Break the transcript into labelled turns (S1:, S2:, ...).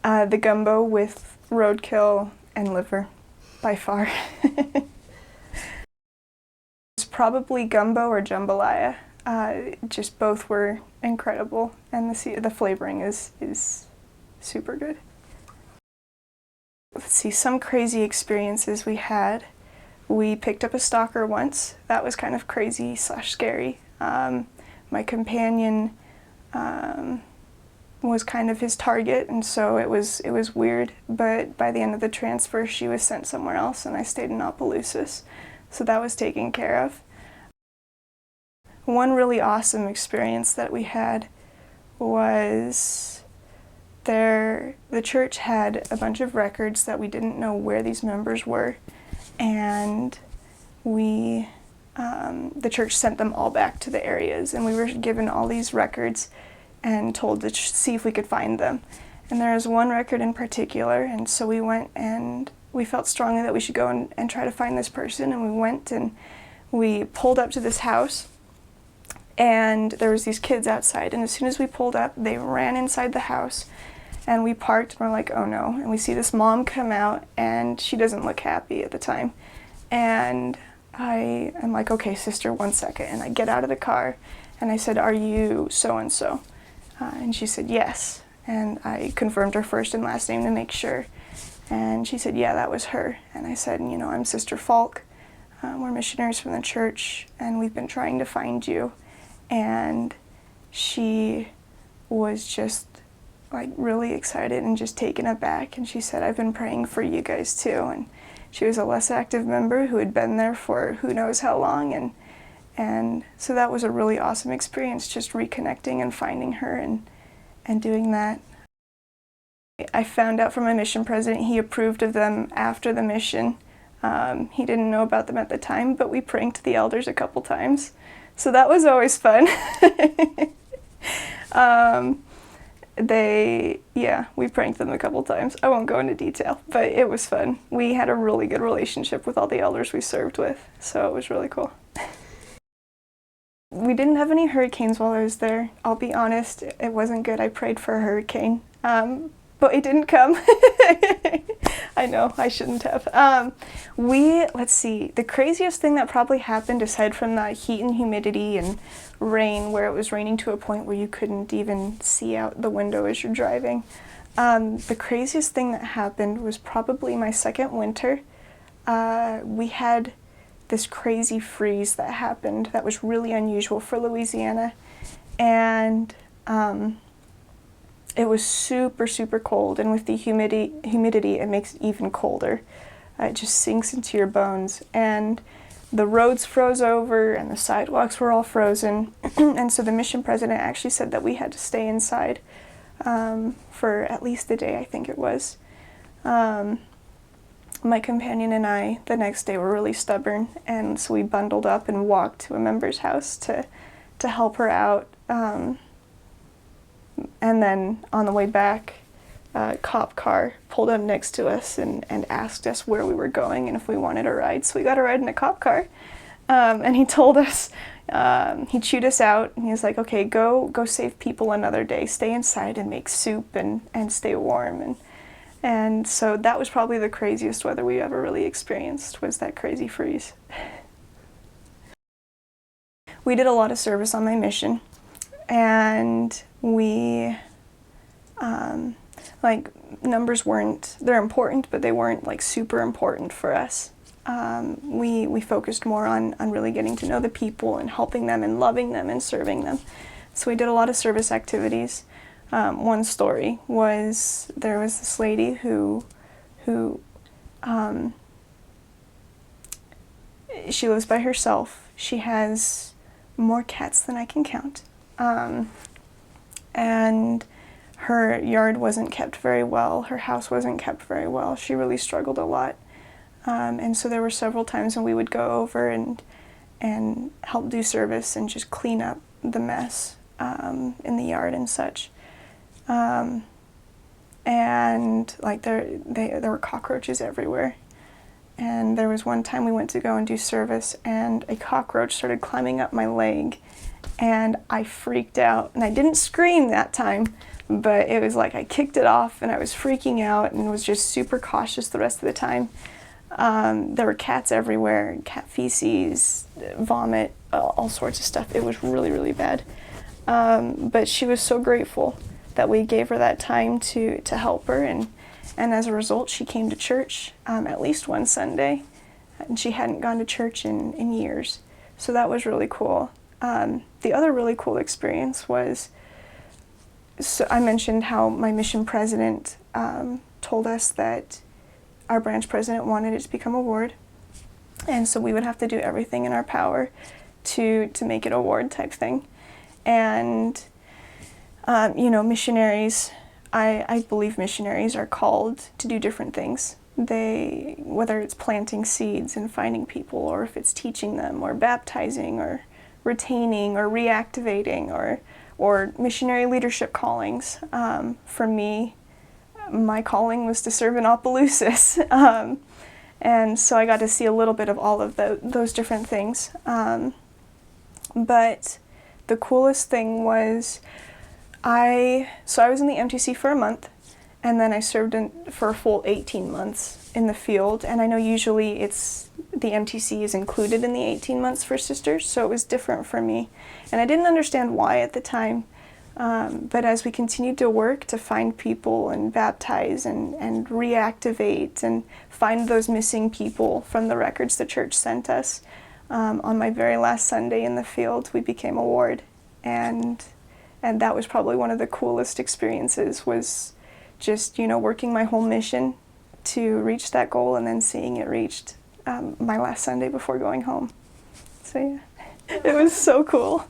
S1: The gumbo with roadkill and liver, by far. It's probably gumbo or jambalaya. Just both were incredible, and the flavoring is super good. Let's see, some crazy experiences we had. We picked up a stalker once. That was kind of crazy / scary. My companion was kind of his target, and so it was weird, but by the end of the transfer she was sent somewhere else and I stayed in Opelousas, so that was taken care of. One really awesome experience that we had was the church had a bunch of records that we didn't know where these members were, and the church sent them all back to the areas, and we were given all these records and told to see if we could find them. And there was one record in particular, and so we went and we felt strongly that we should go and try to find this person, and we went and we pulled up to this house, and there was these kids outside, and as soon as we pulled up, they ran inside the house, and we parked, and we're like, oh no, and we see this mom come out, and she doesn't look happy at the time, and I'm like, okay, sister, 1 second, and I get out of the car, and I said, are you so-and-so? And she said, yes, and I confirmed her first and last name to make sure, and she said, yeah, that was her, and I said, you know, I'm Sister Falk, we're missionaries from the church, and we've been trying to find you, and she was just like really excited and just taken aback, and she said, I've been praying for you guys too, and she was a less active member who had been there for who knows how long, and so that was a really awesome experience, just reconnecting and finding her and doing that. I found out from my mission president he approved of them after the mission. He didn't know about them at the time, but we pranked the elders a couple times, so that was always fun. We pranked them a couple times. I won't go into detail, but it was fun. We had a really good relationship with all the elders we served with, so it was really cool. We didn't have any hurricanes while I was there. I'll be honest, it wasn't good. I prayed for a hurricane, but it didn't come. I know, I shouldn't have. Let's see, the craziest thing that probably happened, aside from the heat and humidity and rain, where it was raining to a point where you couldn't even see out the window as you're driving, the craziest thing that happened was probably my second winter. We had this crazy freeze that happened that was really unusual for Louisiana, and it was super, super cold, and with the humidity it makes it even colder. It just sinks into your bones, and the roads froze over and the sidewalks were all frozen, and so the mission president actually said that we had to stay inside for at least a day, I think it was. My companion and I, the next day, were really stubborn, and so we bundled up and walked to a member's house to help her out. And then on the way back, a cop car pulled up next to us and asked us where we were going and if we wanted a ride. So we got a ride in a cop car, and he told us, he chewed us out, and he was like, okay, go save people another day. Stay inside and make soup and stay warm. And so that was probably the craziest weather we ever really experienced, was that crazy freeze. We did a lot of service on my mission, and numbers they're important, but they weren't super important for us. We focused more on really getting to know the people and helping them and loving them and serving them. So we did a lot of service activities. One story was there was this lady who she lives by herself. She has more cats than I can count. And her yard wasn't kept very well. Her house wasn't kept very well. She really struggled a lot. And so there were several times when we would go over and help do service and just clean up the mess in the yard and such. And there were cockroaches everywhere. And there was one time we went to go and do service, and a cockroach started climbing up my leg, and I freaked out. And I didn't scream that time, But it was like I kicked it off and I was freaking out and was just super cautious the rest of the time. There were cats everywhere, cat feces, vomit, all sorts of stuff. It was really, really bad. But she was so grateful that we gave her that time to help her, and as a result, she came to church at least one Sunday, and she hadn't gone to church in years. So that was really cool. The other really cool experience was, so I mentioned how my mission president told us that our branch president wanted it to become a ward, and so we would have to do everything in our power to make it a ward type thing. And missionaries, I believe missionaries are called to do different things. Whether it's planting seeds and finding people, or if it's teaching them, or baptizing, or retaining, or reactivating, or missionary leadership callings. For me, my calling was to serve in Opelousas. And so I got to see a little bit of all of those different things. But the coolest thing was, I was in the MTC for a month, and then I served for a full 18 months in the field. And I know usually the MTC is included in the 18 months for sisters, so it was different for me. And I didn't understand why at the time, but as we continued to work to find people and baptize and reactivate and find those missing people from the records the church sent us, on my very last Sunday in the field, we became a ward. And that was probably one of the coolest experiences, was just, working my whole mission to reach that goal and then seeing it reached my last Sunday before going home. So yeah, it was so cool.